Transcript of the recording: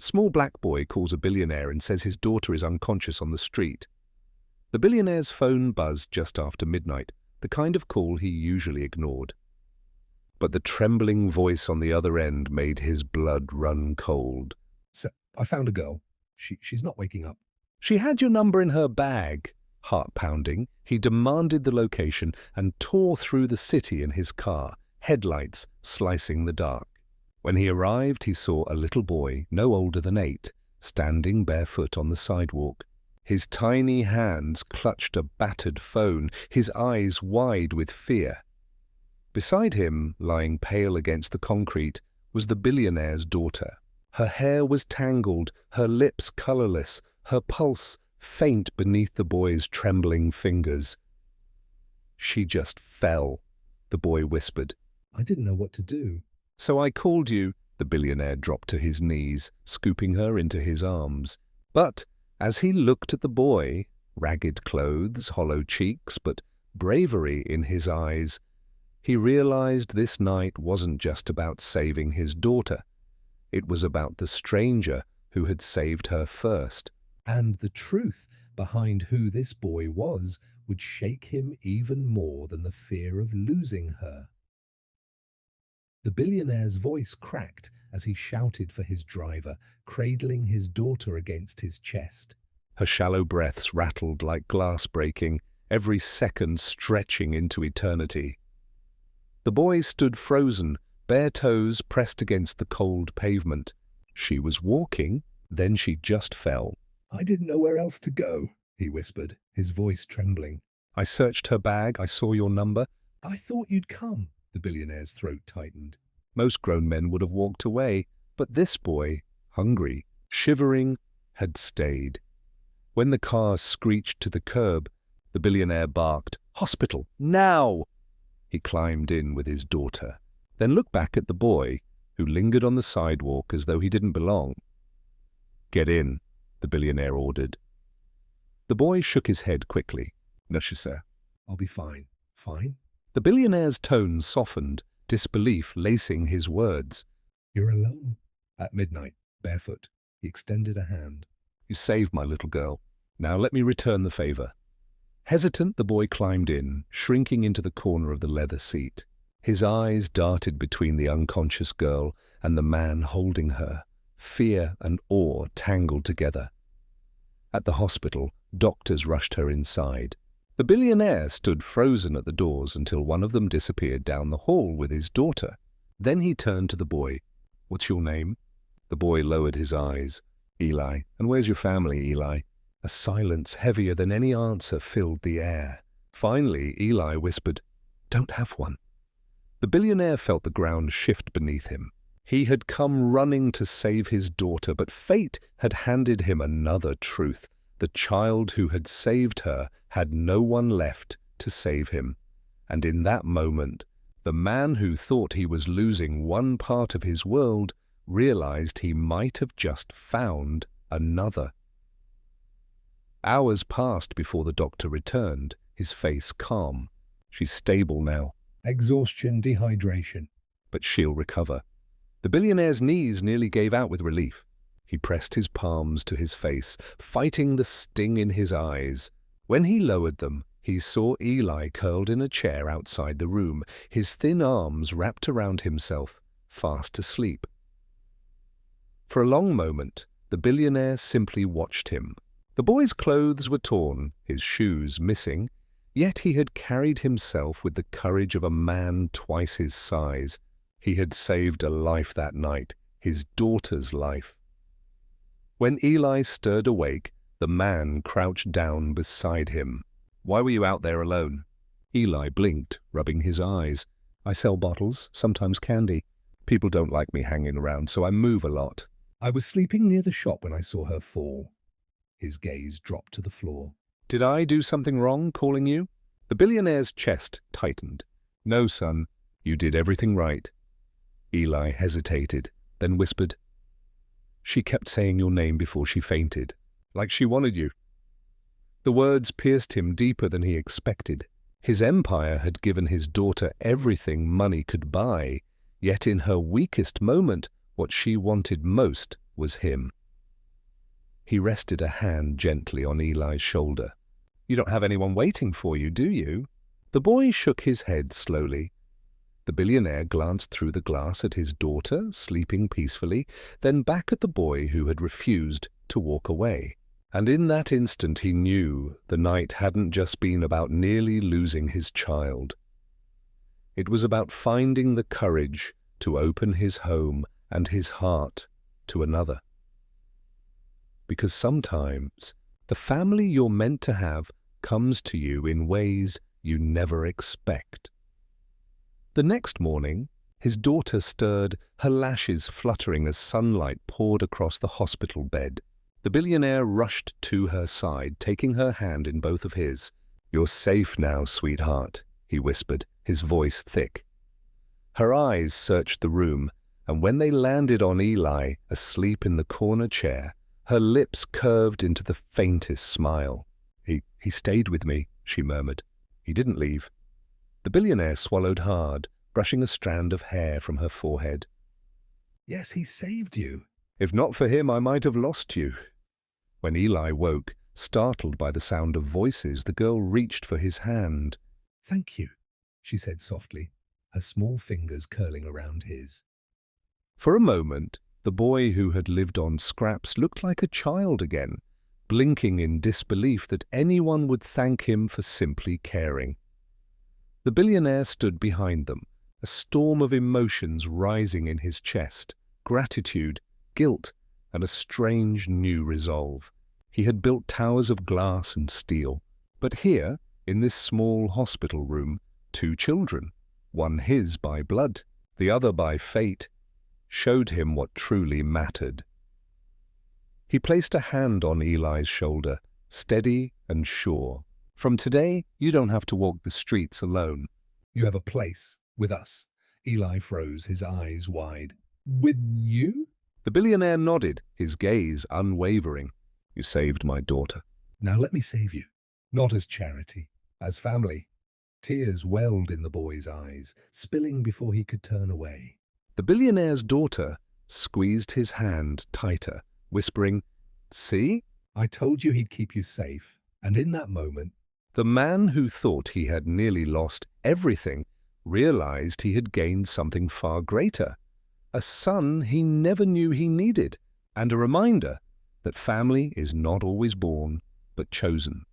Small black boy calls a billionaire and says his daughter is unconscious on the street. The billionaire's phone buzzed just after midnight, the kind of call he usually ignored. But the trembling voice on the other end made his blood run cold. "Sir, I found a girl. She's not waking up." She had your number in her bag. Heart pounding, he demanded the location and tore through the city in his car, headlights slicing the dark. When he arrived, he saw a little boy, no older than 8, standing barefoot on the sidewalk. His tiny hands clutched a battered phone, his eyes wide with fear. Beside him, lying pale against the concrete, was the billionaire's daughter. Her hair was tangled, her lips colorless, her pulse faint beneath the boy's trembling fingers. "She just fell," the boy whispered. "I didn't know what to do." "So I called you." The billionaire dropped to his knees, scooping her into his arms. But as he looked at the boy, ragged clothes, hollow cheeks, but bravery in his eyes, he realized this night wasn't just about saving his daughter. It was about the stranger who had saved her first. And the truth behind who this boy was would shake him even more than the fear of losing her. The billionaire's voice cracked as he shouted for his driver, cradling his daughter against his chest. Her shallow breaths rattled like glass breaking, every second stretching into eternity. The boy stood frozen, bare toes pressed against the cold pavement. She was walking, then she just fell. "I didn't know where else to go," he whispered, his voice trembling. "I searched her bag, I saw your number." "I thought you'd come." The billionaire's throat tightened. Most grown men would have walked away, but this boy, hungry, shivering, had stayed. When the car screeched to the curb, the billionaire barked, "Hospital, now!" He climbed in with his daughter, then looked back at the boy, who lingered on the sidewalk as though he didn't belong. "Get in," the billionaire ordered. The boy shook his head quickly. "No, sir." "I'll be fine." "Fine?" The billionaire's tone softened, disbelief lacing his words. "You're alone?" "At midnight, barefoot." He extended a hand. "You saved my little girl. Now let me return the favor." Hesitant, the boy climbed in, shrinking into the corner of the leather seat. His eyes darted between the unconscious girl and the man holding her, fear and awe tangled together. At the hospital, doctors rushed her inside. The billionaire stood frozen at the doors until one of them disappeared down the hall with his daughter. Then he turned to the boy. "What's your name?" The boy lowered his eyes. "Eli. And where's your family, Eli?" A silence heavier than any answer filled the air. Finally, Eli whispered, "Don't have one." The billionaire felt the ground shift beneath him. He had come running to save his daughter, but fate had handed him another truth. The child who had saved her had no one left to save him. And in that moment, the man who thought he was losing one part of his world realized he might have just found another. Hours passed before the doctor returned, his face calm. "She's stable now." "Exhaustion, dehydration." "But she'll recover." The billionaire's knees nearly gave out with relief. He pressed his palms to his face, fighting the sting in his eyes. When he lowered them, he saw Eli curled in a chair outside the room, his thin arms wrapped around himself, fast asleep. For a long moment, the billionaire simply watched him. The boy's clothes were torn, his shoes missing, yet he had carried himself with the courage of a man twice his size. He had saved a life that night, his daughter's life. When Eli stirred awake, the man crouched down beside him. "Why were you out there alone?" Eli blinked, rubbing his eyes. "I sell bottles, sometimes candy. People don't like me hanging around, so I move a lot." "I was sleeping near the shop when I saw her fall." His gaze dropped to the floor. "Did I do something wrong calling you?" The billionaire's chest tightened. "No, son, you did everything right." Eli hesitated, then whispered, "She kept saying your name before she fainted, like she wanted you." The words pierced him deeper than he expected. His empire had given his daughter everything money could buy, yet in her weakest moment, What she wanted most was him. He rested a hand gently on Eli's shoulder. "You don't have anyone waiting for you, do you?" The boy shook his head slowly. The billionaire glanced through the glass at his daughter, sleeping peacefully, then back at the boy who had refused to walk away. And in that instant he knew the night hadn't just been about nearly losing his child. It was about finding the courage to open his home and his heart to another. Because sometimes the family you're meant to have comes to you in ways you never expect. The next morning, his daughter stirred, her lashes fluttering as sunlight poured across the hospital bed. The billionaire rushed to her side, taking her hand in both of his. "You're safe now, sweetheart," he whispered, his voice thick. Her eyes searched the room, and when they landed on Eli, asleep in the corner chair, her lips curved into the faintest smile. He stayed with me," she murmured. "He didn't leave." The billionaire swallowed hard, brushing a strand of hair from her forehead. "Yes, he saved you." "If not for him, I might have lost you." When Eli woke, startled by the sound of voices, the girl reached for his hand. "Thank you," she said softly, her small fingers curling around his. For a moment, the boy who had lived on scraps looked like a child again, blinking in disbelief that anyone would thank him for simply caring. The billionaire stood behind them, a storm of emotions rising in his chest, gratitude, guilt, and a strange new resolve. He had built towers of glass and steel, but here, in this small hospital room, 2 children, one his by blood, the other by fate, showed him what truly mattered. He placed a hand on Eli's shoulder, steady and sure. "From today, you don't have to walk the streets alone." "You have a place with us." Eli froze, his eyes wide. "With you?" The billionaire nodded, his gaze unwavering. "You saved my daughter." "Now let me save you. Not as charity, as family." Tears welled in the boy's eyes, spilling before he could turn away. The billionaire's daughter squeezed his hand tighter, whispering, "See?" "I told you he'd keep you safe." And in that moment, The man who thought he had nearly lost everything realized he had gained something far greater, a son he never knew he needed, and a reminder that family is not always born, but chosen.